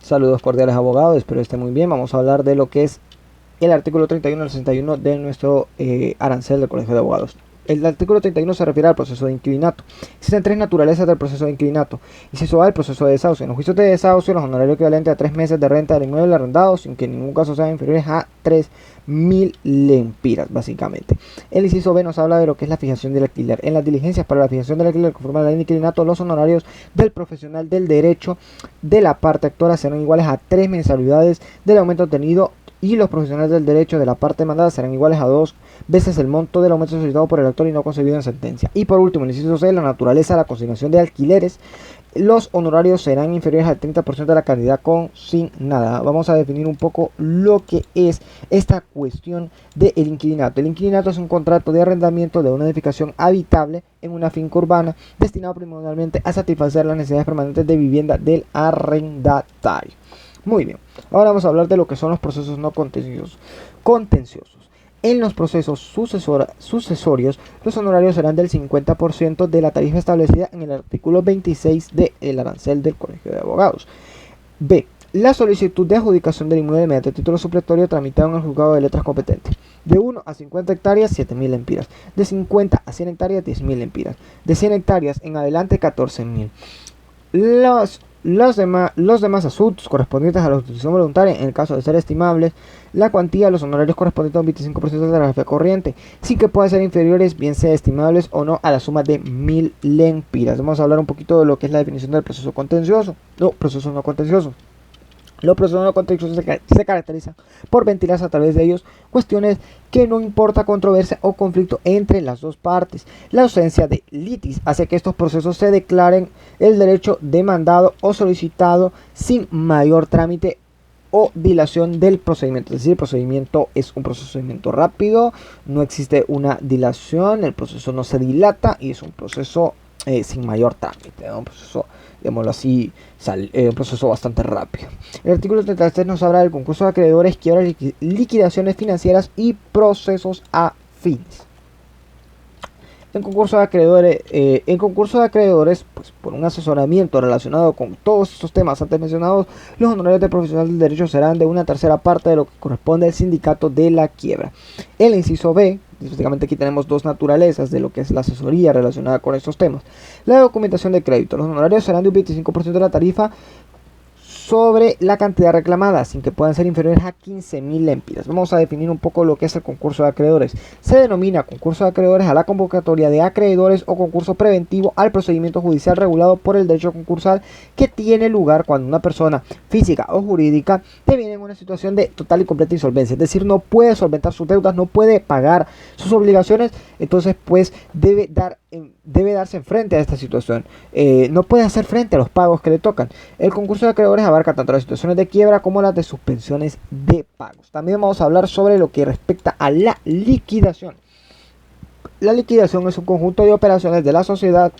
Saludos cordiales, abogados, espero estén muy bien. Vamos a hablar de lo que es el artículo 31 al 61 de nuestro arancel del Colegio de Abogados. El artículo 31 se refiere al proceso de inquilinato. Existen tres naturalezas del proceso de inquilinato. Inciso A, el proceso de desahucio. En los juicios de desahucio, los honorarios equivalentes a 3 meses de renta del inmueble arrendado, sin que en ningún caso sean inferiores a 3.000 lempiras, básicamente. El inciso B nos habla de lo que es la fijación del alquiler. En las diligencias para la fijación del alquiler conforme a la ley de inquilinato, los honorarios del profesional del derecho de la parte actora serán iguales a 3 mensualidades del aumento obtenido, y los profesionales del derecho de la parte demandada serán iguales a 2 veces el monto del aumento solicitado por el actor y no concebido en sentencia. Y por último, el inciso C, la naturaleza de la consignación de alquileres. Los honorarios serán inferiores al 30% de la cantidad consignada. Vamos a definir un poco lo que es esta cuestión del inquilinato. El inquilinato es un contrato de arrendamiento de una edificación habitable en una finca urbana destinado primordialmente a satisfacer las necesidades permanentes de vivienda del arrendatario. Muy bien, ahora vamos a hablar de lo que son los procesos no contenciosos. En los procesos sucesorios, los honorarios serán del 50% de la tarifa establecida en el artículo 26 del arancel del Colegio de Abogados. B. La solicitud de adjudicación del inmueble mediante título supletorio tramitado en el juzgado de letras competente. De 1 a 50 hectáreas, 7.000 lempiras. De 50 a 100 hectáreas, 10.000 lempiras. De 100 hectáreas en adelante, 14.000. Los demás asuntos correspondientes a la utilización voluntaria, en el caso de ser estimables, la cuantía de los honorarios correspondientes a un 25% de la jefe corriente, sin que puedan ser inferiores, bien sea estimables o no, a la suma de 1.000 lempiras. Vamos a hablar un poquito de lo que es la definición del proceso contencioso. No, proceso no contencioso. Los procesos no contenciosos se caracterizan por ventilarse a través de ellos cuestiones que no importa controversia o conflicto entre las dos partes. La ausencia de litis hace que estos procesos se declaren el derecho demandado o solicitado sin mayor trámite o dilación del procedimiento. Es decir, el procedimiento es un procedimiento rápido, no existe una dilación, el proceso no se dilata y es un proceso sin mayor trámite, ¿no? Un proceso, digámoslo así, un proceso bastante rápido. El artículo 33 nos habla del concurso de acreedores, quiebras, liquidaciones financieras y procesos afines. En concurso de acreedores, pues por un asesoramiento relacionado con todos estos temas antes mencionados, los honorarios de profesional del derecho serán de una tercera parte de lo que corresponde al sindicato de la quiebra. El inciso B, básicamente aquí tenemos dos naturalezas de lo que es la asesoría relacionada con estos temas. La documentación de crédito. Los honorarios serán de un 25% de la tarifa sobre la cantidad reclamada, sin que puedan ser inferiores a 15.000 lempiras. Vamos a definir un poco lo que es el concurso de acreedores. Se denomina concurso de acreedores a la convocatoria de acreedores o concurso preventivo al procedimiento judicial regulado por el derecho concursal que tiene lugar cuando una persona física o jurídica viene en una situación de total y completa insolvencia. Es decir, no puede solventar sus deudas, no puede pagar sus obligaciones, entonces pues debe darse en frente a esta situación. No puede hacer frente a los pagos que le tocan. El concurso de acreedores abarca tanto las situaciones de quiebra como las de suspensiones de pagos. También vamos a hablar sobre lo que respecta a la liquidación. La liquidación es un conjunto de operaciones de la sociedad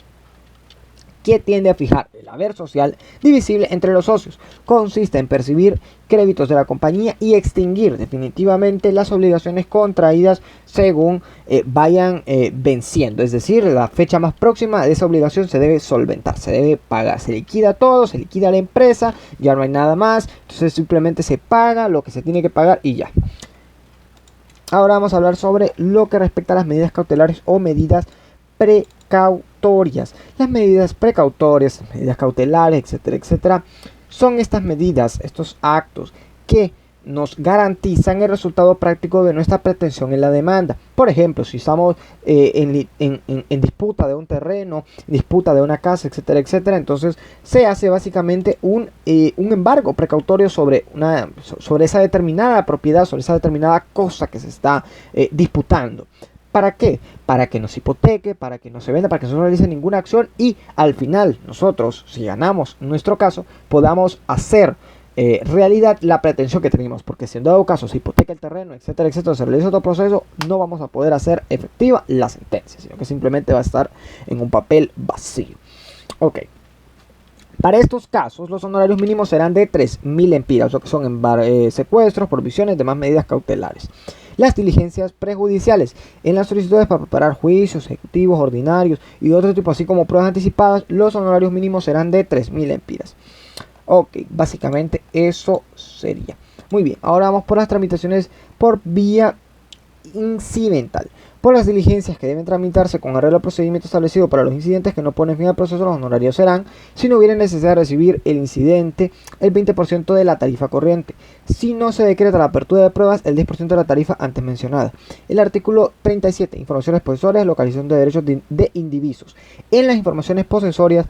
que tiende a fijar el haber social divisible entre los socios. Consiste en percibir créditos de la compañía y extinguir definitivamente las obligaciones contraídas según vayan venciendo. Es decir, la fecha más próxima de esa obligación se debe solventar, se debe pagar. Se liquida todo, se liquida la empresa, ya no hay nada más. Entonces simplemente se paga lo que se tiene que pagar y ya. Ahora vamos a hablar sobre lo que respecta a las medidas cautelares o medidas precautorias. Las medidas precautorias, medidas cautelares, etcétera, etcétera, son estas medidas, estos actos que nos garantizan el resultado práctico de nuestra pretensión en la demanda. Por ejemplo, si estamos en disputa de un terreno, disputa de una casa, etcétera, etcétera, entonces se hace básicamente un embargo precautorio sobre esa determinada propiedad, sobre esa determinada cosa que se está disputando. ¿Para qué? Para que nos hipoteque, para que no se venda, para que no se realice ninguna acción y al final nosotros, si ganamos nuestro caso, podamos hacer realidad la pretensión que tenemos, porque si en dado caso se hipoteca el terreno, etcétera, etcétera, se realiza otro proceso, no vamos a poder hacer efectiva la sentencia, sino que simplemente va a estar en un papel vacío. Ok. Para estos casos, los honorarios mínimos serán de 3.000 lempiras, lo que son secuestros, prohibiciones, demás medidas cautelares. Las diligencias prejudiciales. En las solicitudes para preparar juicios, ejecutivos, ordinarios y otro tipo, así como pruebas anticipadas, los honorarios mínimos serán de 3.000 lempiras. Ok, básicamente eso sería. Muy bien, ahora vamos por las tramitaciones por vía incidental. Por las diligencias que deben tramitarse con arreglo al procedimiento establecido para los incidentes que no ponen fin al proceso, los honorarios serán, si no hubiera necesidad de recibir el incidente, el 20% de la tarifa corriente. Si no se decreta la apertura de pruebas, el 10% de la tarifa antes mencionada. El artículo 37, informaciones posesorias, localización de derechos de indivisos. En las informaciones posesorias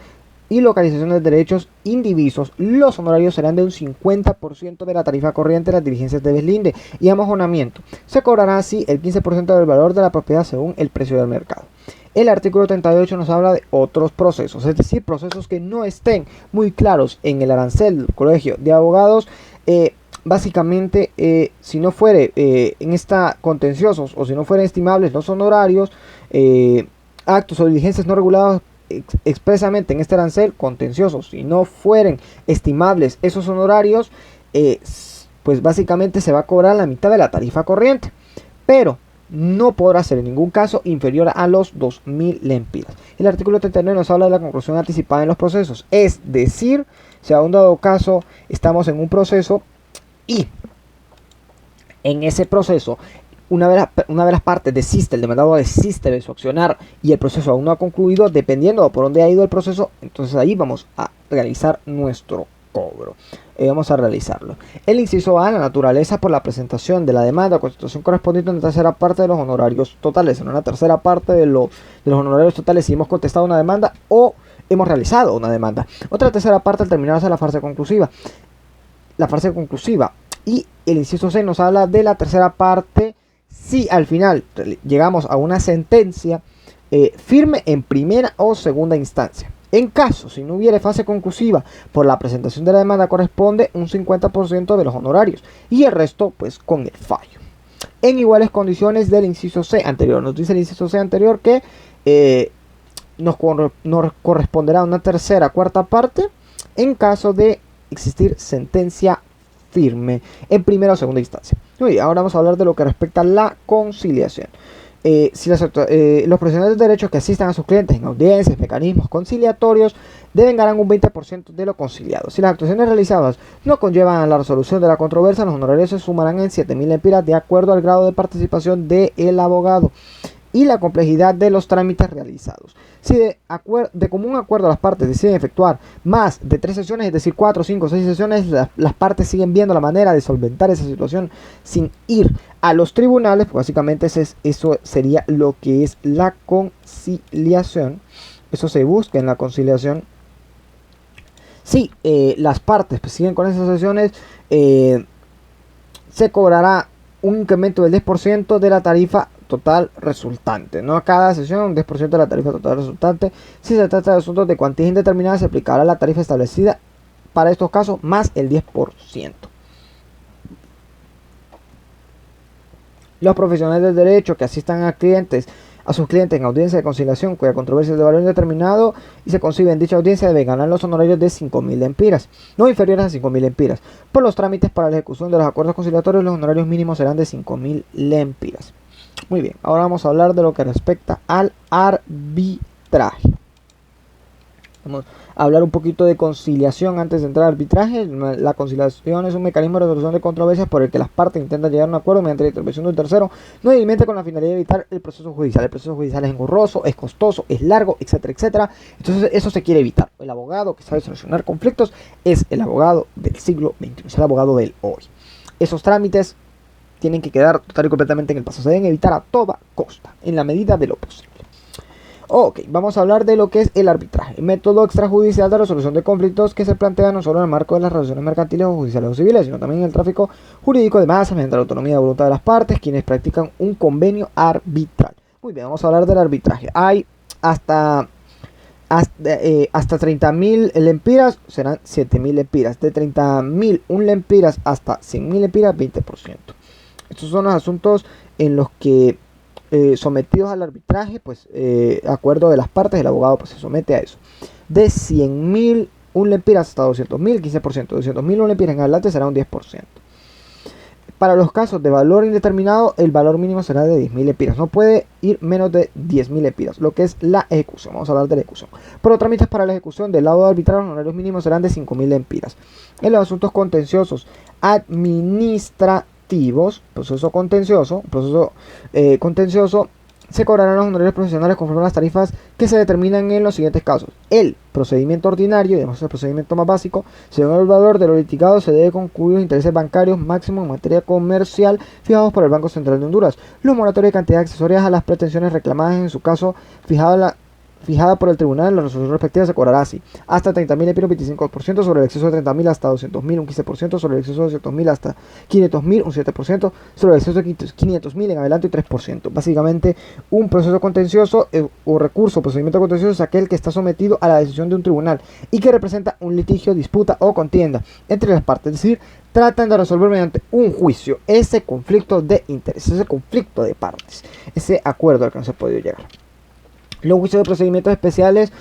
y localización de derechos indivisos, los honorarios serán de un 50% de la tarifa corriente de las diligencias de deslinde y amojonamiento. Se cobrará así el 15% del valor de la propiedad según el precio del mercado. El artículo 38 nos habla de otros procesos, es decir, procesos que no estén muy claros en el arancel del Colegio de Abogados. Básicamente, si no fuere en esta contenciosos o si no fueren estimables los honorarios, actos o diligencias no regulados expresamente en este arancel contencioso, si no fueren estimables esos honorarios, pues básicamente se va a cobrar la mitad de la tarifa corriente, pero no podrá ser en ningún caso inferior a los 2.000 lempiras. El artículo 39 nos habla de la conclusión anticipada en los procesos, es decir, si a un dado caso estamos en un proceso y en ese proceso una de las partes desiste, el demandado desiste de su accionar y el proceso aún no ha concluido, dependiendo de por dónde ha ido el proceso, entonces ahí vamos a realizar nuestro cobro. Vamos a realizarlo. El inciso A, la naturaleza por la presentación de la demanda o constitución correspondiente a una tercera parte de los honorarios totales. En una tercera parte de los honorarios totales si hemos contestado una demanda o hemos realizado una demanda. Otra tercera parte al terminarse la fase conclusiva. La fase conclusiva. Y el inciso C nos habla de la tercera parte si al final llegamos a una sentencia firme en primera o segunda instancia. En caso, si no hubiere fase conclusiva por la presentación de la demanda, corresponde un 50% de los honorarios y el resto pues con el fallo. En iguales condiciones del inciso C anterior, nos dice el inciso C anterior que nos corresponderá una tercera, cuarta parte en caso de existir sentencia firme en primera o segunda instancia. Y ahora vamos a hablar de lo que respecta a la conciliación. Si los profesionales de derecho que asistan a sus clientes en audiencias, mecanismos conciliatorios, deben ganar un 20% de lo conciliado. Si las actuaciones realizadas no conllevan a la resolución de la controversia, los honorarios se sumarán en 7.000 lempiras de acuerdo al grado de participación del abogado y la complejidad de los trámites realizados. Si de común acuerdo las partes deciden efectuar más de 3 sesiones, es decir, 4, 5, 6 sesiones, las partes siguen viendo la manera de solventar esa situación sin ir a los tribunales, pues básicamente eso sería lo que es la conciliación. Eso se busca en la conciliación. Si las partes pues, siguen con esas sesiones, se cobrará un incremento del 10% de la tarifa total resultante, ¿no? A cada sesión un 10% de la tarifa total resultante. Si se trata de asuntos de cuantías indeterminadas, se aplicará la tarifa establecida para estos casos más el 10%. Los profesionales del derecho que asistan a sus clientes en audiencia de conciliación cuya controversia es de valor indeterminado y se concibe en dicha audiencia deben ganar los honorarios de 5.000 lempiras, no inferiores a 5.000 lempiras. Por los trámites para la ejecución de los acuerdos conciliatorios, los honorarios mínimos serán de 5.000 lempiras. Muy bien, ahora vamos a hablar de lo que respecta al arbitraje. Vamos a hablar un poquito de conciliación antes de entrar al arbitraje. La conciliación es un mecanismo de resolución de controversias por el que las partes intentan llegar a un acuerdo mediante la intervención de un tercero, no únicamente con la finalidad de evitar el proceso judicial. El proceso judicial es engorroso, es costoso, es largo, etcétera, etcétera. Entonces eso se quiere evitar. El abogado que sabe solucionar conflictos es el abogado del siglo XXI, es el abogado del hoy. Esos trámites tienen que quedar total y completamente en el pasado. Se deben evitar a toda costa, en la medida de lo posible. Ok, vamos a hablar de lo que es el arbitraje, el método extrajudicial de resolución de conflictos que se plantea no solo en el marco de las relaciones mercantiles o judiciales o civiles, sino también en el tráfico jurídico de masas mediante la autonomía de voluntad de las partes, quienes practican un convenio arbitral. Muy bien, vamos a hablar del arbitraje. Hay hasta 30.000 lempiras serán 7.000 lempiras. De 30.001 lempiras hasta 100.000 lempiras, 20%. Estos son los asuntos en los que sometidos al arbitraje, pues acuerdo de las partes, el abogado pues se somete a eso. De 100.001 lempiras hasta 200.000, 15%. De 200.001 lempiras en adelante será un 10%. Para los casos de valor indeterminado, el valor mínimo será de 10.000 lempiras. No puede ir menos de 10.000 lempiras, lo que es la ejecución. Vamos a hablar de la ejecución. Por los trámites para la ejecución del lado arbitral, los honorarios mínimos serán de 5.000 lempiras. En los asuntos contenciosos administrativos, proceso contencioso, se cobrarán los honorarios profesionales conforme a las tarifas que se determinan en los siguientes casos. El procedimiento ordinario, digamos el procedimiento más básico, según el valor de lo litigado se debe concluir los intereses bancarios máximos en materia comercial fijados por el Banco Central de Honduras. Los moratorios de cantidad accesorias a las pretensiones reclamadas en su caso fijada por el tribunal en la resolución respectiva se cobrará así: hasta 30.000 lempiras, 25% sobre el exceso de 30.000 hasta 200.000, un 15% sobre el exceso de 200.000 hasta 500.000, un 7% sobre el exceso de 500.000 en adelante y 3%. Básicamente, un proceso contencioso o recurso, procedimiento contencioso es aquel que está sometido a la decisión de un tribunal y que representa un litigio, disputa o contienda entre las partes, es decir, tratan de resolver mediante un juicio ese conflicto de intereses, ese conflicto de partes, ese acuerdo al que no se ha podido llegar. Los juicios de procedimientos especiales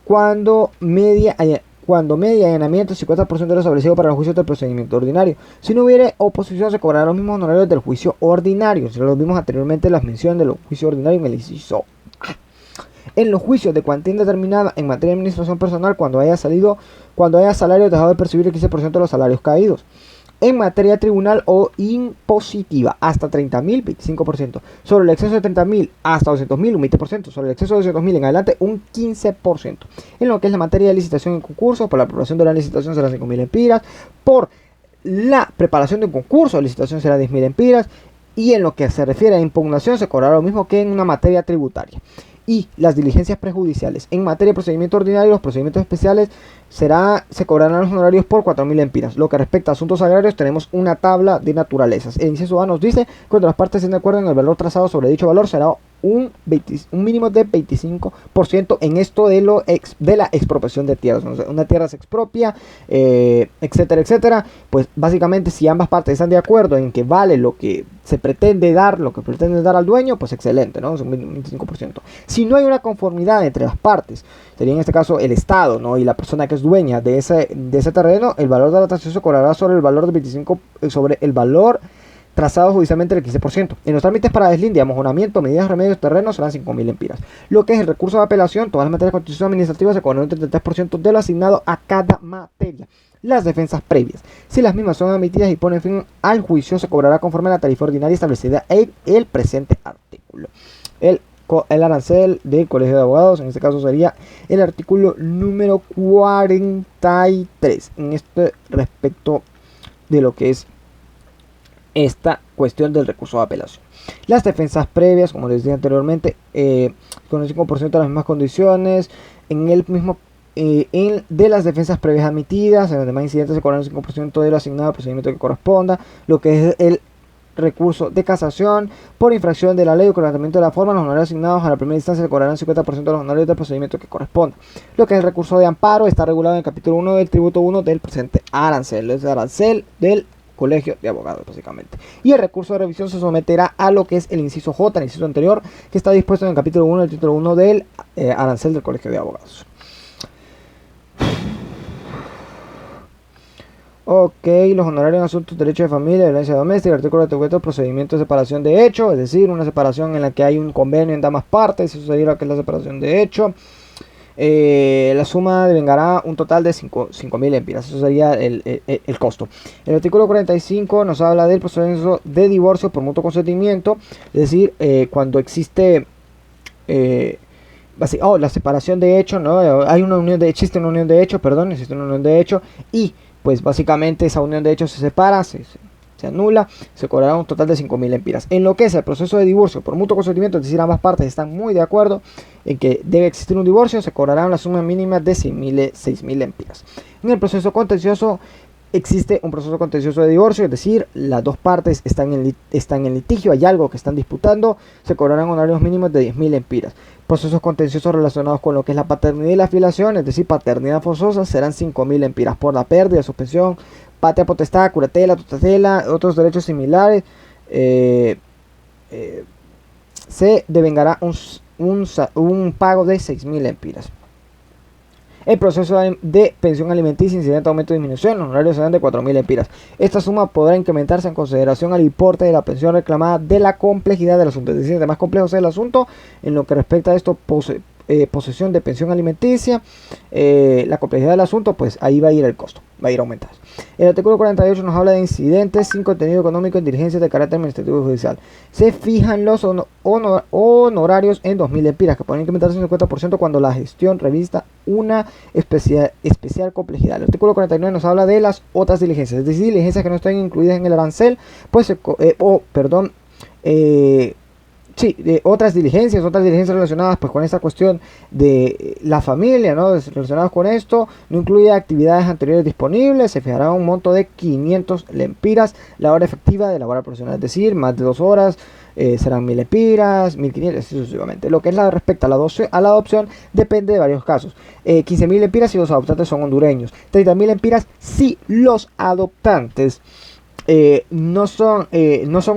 cuando media allanamiento 50% de lo establecido para los juicios del procedimiento ordinario. Si no hubiere oposición se cobrarán los mismos honorarios del juicio ordinario. Si lo vimos anteriormente las menciones de los juicios ordinarios en el inciso A. En los juicios de cuantía indeterminada en materia de administración personal cuando haya salario dejado de percibir el 15% de los salarios caídos. En materia tribunal o impositiva, hasta 30.000, 25%. Sobre el exceso de 30.000 hasta 200.000, un 20%. Sobre el exceso de 200.000 en adelante, un 15%. En lo que es la materia de licitación en concurso, por la aprobación de la licitación será 5.000 lempiras. Por la preparación de un concurso de licitación será 10.000 lempiras. Y en lo que se refiere a impugnación, se cobrará lo mismo que en una materia tributaria. Y las diligencias prejudiciales. En materia de procedimiento ordinario, los procedimientos especiales se cobrarán los honorarios por 4.000 lempiras. Lo que respecta a asuntos agrarios, tenemos una tabla de naturalezas. El inciso A nos dice que cuando las partes estén de acuerdo en el valor trazado sobre dicho valor, será un mínimo de 25% en esto de la expropiación de tierras. O sea, una tierra se expropia, etcétera, etcétera. Pues básicamente, si ambas partes están de acuerdo en que vale lo que se pretende dar, al dueño, pues excelente, ¿no? Es un 25%. Si no hay una conformidad entre las partes, sería en este caso el Estado, ¿no? Y la persona que es dueña de ese terreno, el valor de la transacción se cobrará sobre el valor de 25%, sobre el valor trazado judicialmente del 15%. En los trámites para deslinde, amojonamiento, medidas, remedios, terrenos serán 5.000 lempiras. Lo que es el recurso de apelación, todas las materias de constitución administrativa se cobrarán un 33% de lo asignado a cada materia. Las defensas previas, si las mismas son admitidas y ponen fin al juicio, se cobrará conforme a la tarifa ordinaria establecida en el presente artículo. El arancel del Colegio de Abogados, en este caso sería el artículo número 43, en este respecto de lo que es esta cuestión del recurso de apelación. Las defensas previas, como les decía anteriormente, con el 5% de las mismas condiciones, de las defensas previas admitidas, en los demás incidentes se cobran el 5% de lo asignado al procedimiento que corresponda. Lo que es el recurso de casación por infracción de la ley o quebrantamiento de la forma, los honorarios asignados a la primera instancia se cobrarán 50% de los honorarios del procedimiento que corresponda. Lo que es el recurso de amparo está regulado en el capítulo 1 del tributo 1 del presente arancel, es el arancel del Colegio de Abogados, básicamente. Y el recurso de revisión se someterá a lo que es el inciso J, el inciso anterior, que está dispuesto en el capítulo 1 del título 1 del arancel del Colegio de Abogados. Ok, los honorarios en asuntos de derecho de familia, violencia doméstica, artículo 34, procedimiento de separación de hecho, es decir, una separación en la que hay un convenio en ambas partes, eso sería lo que es la separación de hecho. La suma devengará un total de 5.000 lempiras, eso sería el costo. El artículo 45 nos habla del proceso de divorcio por mutuo consentimiento, es decir, cuando existe la separación de hecho, ¿no? Existe una unión de hecho y pues básicamente esa unión de hecho se separa, se anula, se cobrará un total de 5.000 lempiras. En lo que es el proceso de divorcio por mutuo consentimiento, es decir, ambas partes están muy de acuerdo en que debe existir un divorcio, se cobrarán la suma mínima de 6.000 lempiras. En el proceso contencioso existe un proceso contencioso de divorcio, es decir, las dos partes están en litigio, hay algo que están disputando, se cobrarán honorarios mínimos de 10.000 lempiras. Procesos contenciosos relacionados con lo que es la paternidad y la filiación, es decir, paternidad forzosa, serán 5.000 lempiras por la pérdida, suspensión, patria potestad, curatela, tutela, otros derechos similares. Se devengará un pago de 6.000 lempiras. El proceso de pensión alimenticia incidente aumento o disminución, los honorarios serán de 4.000 lempiras. Esta suma podrá incrementarse en consideración al importe de la pensión reclamada de la complejidad del asunto. Es decir, de más complejo sea el asunto, en lo que respecta a esto, posesión de pensión alimenticia, la complejidad del asunto, pues ahí va a ir el costo, va a ir a aumentar. El artículo 48 nos habla de incidentes sin contenido económico en diligencias de carácter administrativo y judicial. Se fijan los honorarios en 2.000 lempiras, que pueden incrementarse un 50% cuando la gestión revista una especial complejidad. El artículo 49 nos habla de las otras diligencias, es decir, diligencias que no estén incluidas en el arancel, pues de otras diligencias relacionadas pues con esta cuestión de la familia, ¿no? Relacionadas con esto, no incluye actividades anteriores disponibles, se fijará un monto de 500 lempiras la hora efectiva de la hora profesional, es decir, más de 2 horas, serán 1.000 lempiras, 1.500, así sucesivamente. Lo que es respecto a la adopción depende de varios casos. 15.000 lempiras si los adoptantes son hondureños, 30.000 lempiras si los adoptantes no son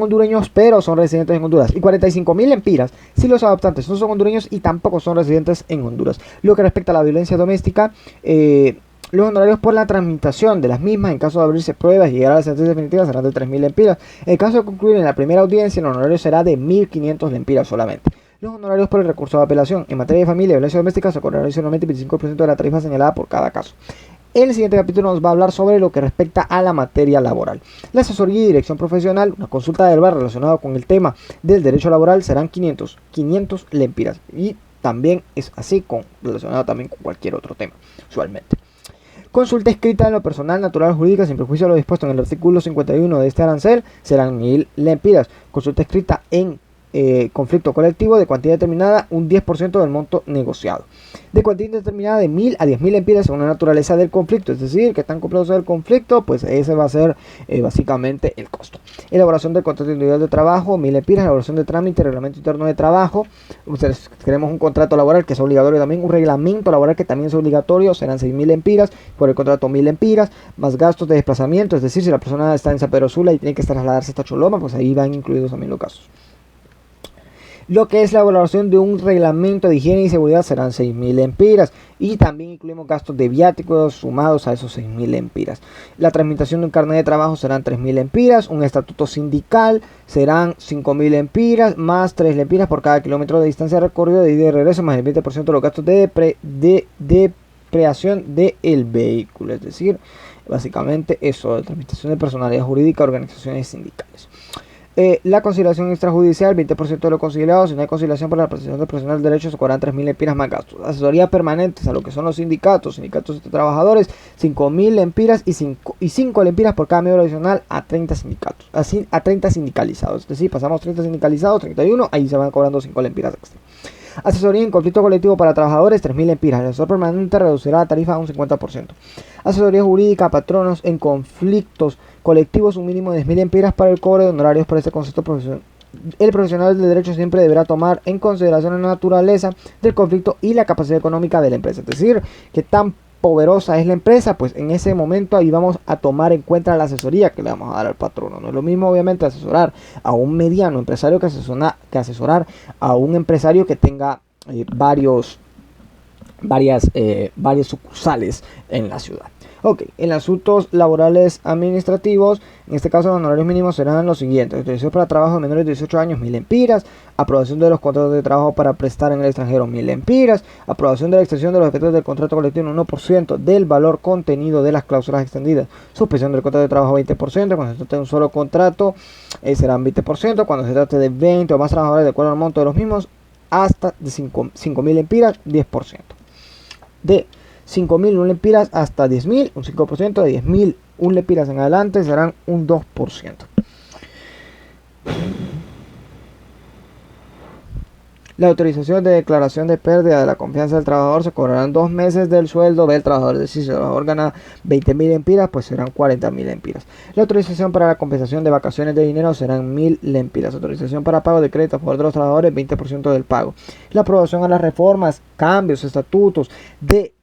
hondureños pero son residentes en Honduras, y 45.000 lempiras si los adoptantes no son hondureños y tampoco son residentes en Honduras. Lo que respecta a la violencia doméstica, los honorarios por la tramitación de las mismas en caso de abrirse pruebas y llegar a la sentencia definitiva serán de 3.000 lempiras. En caso de concluir en la primera audiencia, el honorario será de 1.500 lempiras solamente. Los honorarios por el recurso de apelación en materia de familia y violencia doméstica se cobrarán adicionalmente 25% de la tarifa señalada por cada caso. El siguiente capítulo nos va a hablar sobre lo que respecta a la materia laboral. La asesoría y dirección profesional, una consulta verbal relacionada con el tema del derecho laboral serán 500 lempiras, y también es así relacionado también con cualquier otro tema, usualmente. Consulta escrita en lo personal, natural, jurídica, sin perjuicio de lo dispuesto en el artículo 51 de este arancel, serán 1.000 lempiras. Consulta escrita en conflicto colectivo de cuantía determinada, un 10% del monto negociado. De cuantía indeterminada de 1.000 a 10.000 lempiras según la naturaleza del conflicto, es decir, que tan complejo sea el conflicto, pues ese va a ser básicamente el costo. Elaboración del contrato individual de trabajo, 1.000 lempiras. Elaboración de trámite, reglamento interno de trabajo. Ustedes queremos un contrato laboral que es obligatorio también, un reglamento laboral que también es obligatorio, serán 6.000 lempiras. Por el contrato 1.000 lempiras, más gastos de desplazamiento, es decir, si la persona está en San Pedro Sula y tiene que trasladarse hasta Choloma, pues ahí van incluidos también los gastos. Lo que es la elaboración de un reglamento de higiene y seguridad serán 6.000 lempiras, y también incluimos gastos de viáticos sumados a esos 6.000 lempiras. La tramitación de un carnet de trabajo serán 3.000 lempiras, un estatuto sindical serán 5.000 lempiras, más 3 lempiras por cada kilómetro de distancia recorrido de ida y regreso, más el 20% de los gastos de depreciación del vehículo, es decir, básicamente eso, de tramitación de personalidad jurídica, organizaciones sindicales. La conciliación extrajudicial, 20% de lo conciliado. Si no hay conciliación por la prestación de profesional de derechos, se cobran 3.000 lempiras más gastos. Asesoría permanentes a lo que son los sindicatos de trabajadores, 5.000 lempiras y 5 lempiras por cada miembro adicional a 30 sindicatos, así a 30 sindicalizados. Es decir, pasamos 30 sindicalizados, 31, ahí se van cobrando 5 lempiras extra. Asesoría en conflicto colectivo para trabajadores, 3.000 lempiras. El asesor permanente reducirá la tarifa a un 50%. Asesoría jurídica a patronos en conflictos colectivos, un mínimo de 10.000 lempiras para el cobro de honorarios por este concepto profesional. El profesional del derecho siempre deberá tomar en consideración la naturaleza del conflicto y la capacidad económica de la empresa. Es decir, que tan poderosa es la empresa, pues en ese momento ahí vamos a tomar en cuenta la asesoría que le vamos a dar al patrono. No es lo mismo obviamente asesorar a un mediano empresario que asesorar a un empresario que tenga varias sucursales en la ciudad. Ok, en asuntos laborales administrativos, en este caso los honorarios mínimos serán los siguientes: autorización para trabajo de menores de 18 años, 1.000 lempiras; aprobación de los contratos de trabajo para prestar en el extranjero, 1.000 lempiras; aprobación de la extensión de los efectos del contrato colectivo en 1% del valor contenido de las cláusulas extendidas; suspensión del contrato de trabajo 20%, cuando se trate de un solo contrato serán 20%, cuando se trate de 20 o más trabajadores de acuerdo al monto de los mismos, hasta de 5.000 lempiras, 10%. De 5.000 lempiras hasta 10.000, un 5%. De 10.000 lempiras en adelante serán un 2%. La autorización de declaración de pérdida de la confianza del trabajador se cobrarán 2 meses del sueldo del trabajador. Es decir, si el trabajador gana 20.000 lempiras, pues serán 40.000 lempiras. La autorización para la compensación de vacaciones de dinero serán 1.000 lempiras. Autorización para pago de crédito a favor de los trabajadores, 20% del pago. La aprobación a las reformas, cambios, estatutos de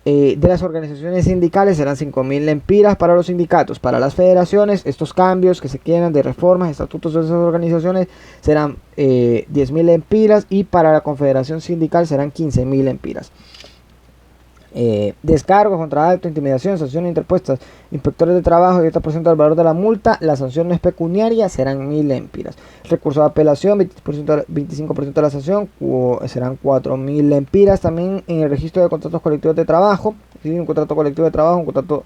las organizaciones sindicales serán 5.000 lempiras para los sindicatos. Para las federaciones, estos cambios que se quieran de reformas, estatutos de esas organizaciones serán 10.000 lempiras, y para la confederación sindical serán 15.000 lempiras. Descargos contra acto, intimidación, sanciones interpuestas, inspectores de trabajo y 10% del valor de la multa. La sanción no es pecuniaria, serán 1000 lempiras. Recurso de apelación, 25% de la sanción, serán 4000 lempiras. También en el registro de contratos colectivos de trabajo, un contrato colectivo de trabajo, un contrato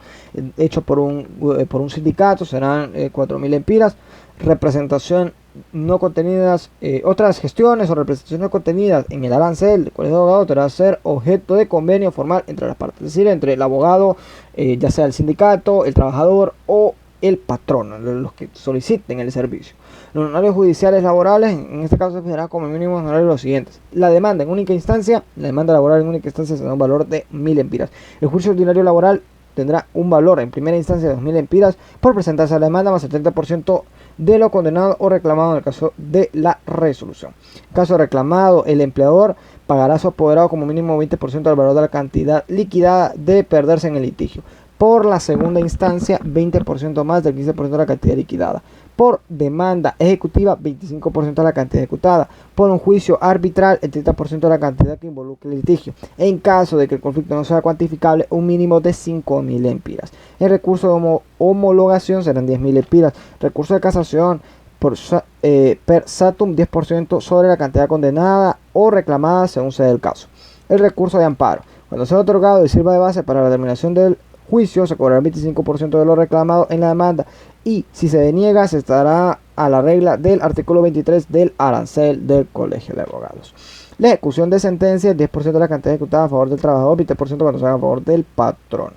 hecho por un sindicato, serán 4000 lempiras. Representación no contenidas, otras gestiones o representaciones no contenidas en el arancel del colegio de abogados deberá ser objeto de convenio formal entre las partes, es decir, entre el abogado, ya sea el sindicato, el trabajador o el patrono, los que soliciten el servicio. Los honorarios judiciales laborales, en este caso se fijará como mínimo honorario los siguientes: la demanda en única instancia, la demanda laboral en única instancia será un valor de 1000 lempiras. El juicio ordinario laboral tendrá un valor en primera instancia de 2000 lempiras por presentarse a la demanda, más el 30% de lo condenado o reclamado en el caso de la resolución. En caso de reclamado, el empleador pagará a su apoderado como mínimo 20% del valor de la cantidad liquidada de perderse en el litigio. Por la segunda instancia, 20% más del 15% de la cantidad liquidada. Por demanda ejecutiva, 25% de la cantidad ejecutada. Por un juicio arbitral, el 30% de la cantidad que involucre el litigio. En caso de que el conflicto no sea cuantificable, un mínimo de 5000 lempiras. El recurso de homologación serán 10.000 lempiras. Recurso de casación per satum, 10% sobre la cantidad condenada o reclamada según sea el caso. El recurso de amparo, cuando sea otorgado y sirva de base para la determinación del juicio, se cobrará el 25% de lo reclamado en la demanda, y si se deniega se estará a la regla del artículo 23 del arancel del colegio de abogados. La ejecución de sentencia, 10% de la cantidad ejecutada a favor del trabajador, 20% cuando se haga a favor del patrón.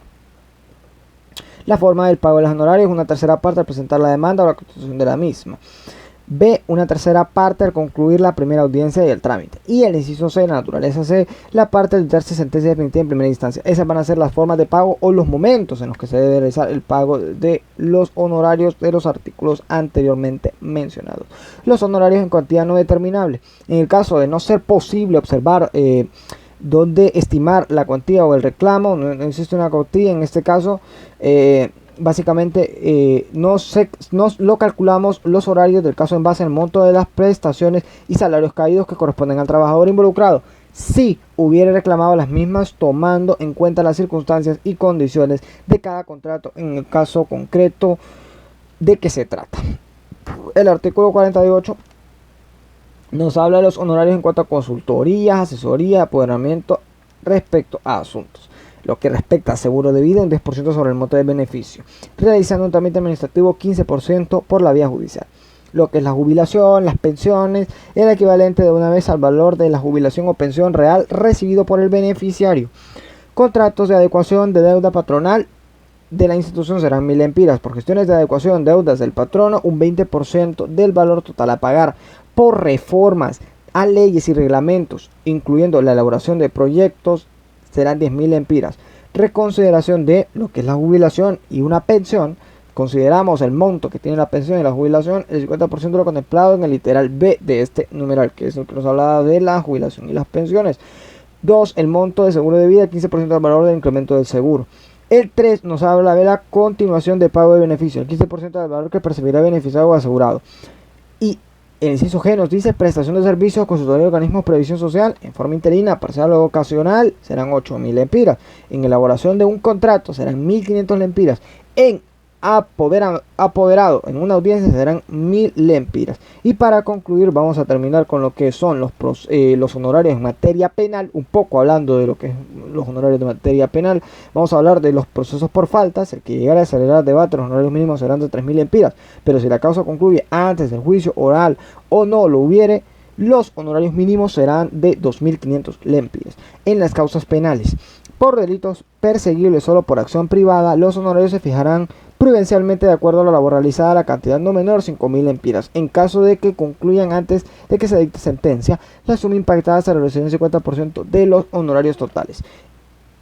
La forma del pago de los honorarios, una tercera parte al presentar la demanda o la constitución de la misma. B, una tercera parte al concluir la primera audiencia y el trámite. Y el inciso C, la naturaleza C, la parte al dictarse sentencia definitiva en primera instancia. Esas van a ser las formas de pago o los momentos en los que se debe realizar el pago de los honorarios de los artículos anteriormente mencionados. Los honorarios en cuantía no determinable. En el caso de no ser posible observar dónde estimar la cuantía o el reclamo, no existe una cuantía en este caso, básicamente no lo calculamos los horarios del caso en base al monto de las prestaciones y salarios caídos que corresponden al trabajador involucrado, si hubiera reclamado las mismas tomando en cuenta las circunstancias y condiciones de cada contrato en el caso concreto de que se trata. El artículo 48 nos habla de los honorarios en cuanto a consultorías, asesoría, apoderamiento respecto a asuntos. Lo que respecta a seguro de vida, un 10% sobre el monto del beneficio. Realizando un trámite administrativo, 15% por la vía judicial. Lo que es la jubilación, las pensiones, el equivalente de una vez al valor de la jubilación o pensión real recibido por el beneficiario. Contratos de adecuación de deuda patronal de la institución serán 1000 lempiras. Por gestiones de adecuación de deudas del patrono, un 20% del valor total a pagar. Por reformas a leyes y reglamentos, incluyendo la elaboración de proyectos, serán 10.000 lempiras. Reconsideración de lo que es la jubilación y una pensión, consideramos el monto que tiene la pensión y la jubilación, el 50% de lo contemplado en el literal B de este numeral, que es el que nos hablaba de la jubilación y las pensiones. 2. El monto de seguro de vida, 15% del valor del incremento del seguro. El 3 nos habla de la continuación de pago de beneficio, el 15% del valor que percibirá el beneficiario o asegurado. Y el inciso G nos dice prestación de servicios, consultoría de organismos, previsión social, en forma interina, parcial o ocasional, serán 8.000 lempiras. En elaboración de un contrato serán 1.500 lempiras. En apoderado en una audiencia serán 1000 lempiras. Y para concluir vamos a terminar con lo que son los honorarios en materia penal. Un poco hablando de lo que es los honorarios de materia penal, vamos a hablar de los procesos por faltas. El que llegara a acelerar debate, los honorarios mínimos serán de 3000 lempiras, pero si la causa concluye antes del juicio oral o no lo hubiere, los honorarios mínimos serán de 2500 lempiras. En las causas penales por delitos perseguibles solo por acción privada, los honorarios se fijarán prudencialmente de acuerdo a la labor realizada, la cantidad no menor 5000 lempiras. En caso de que concluyan antes de que se dicte sentencia, la suma impactada se reducirá en 50% de los honorarios totales.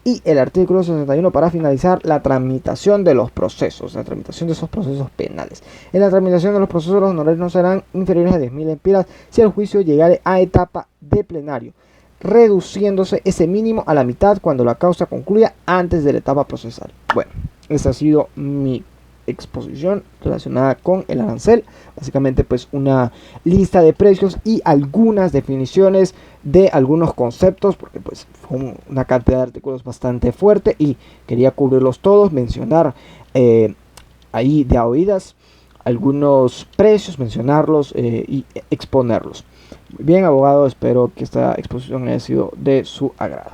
Y el artículo 61 para finalizar, la tramitación de los procesos, la tramitación de esos procesos penales. En la tramitación de los procesos los honorarios no serán inferiores a 10.000 lempiras si el juicio llegare a etapa de plenario, reduciéndose ese mínimo a la mitad cuando la causa concluya antes de la etapa procesal. Bueno, esa ha sido mi exposición relacionada con el arancel. Básicamente pues una lista de precios y algunas definiciones de algunos conceptos, porque pues fue una cantidad de artículos bastante fuerte y quería cubrirlos todos, mencionar ahí de a oídas algunos precios, mencionarlos y exponerlos. Muy bien, abogado, espero que esta exposición haya sido de su agrado.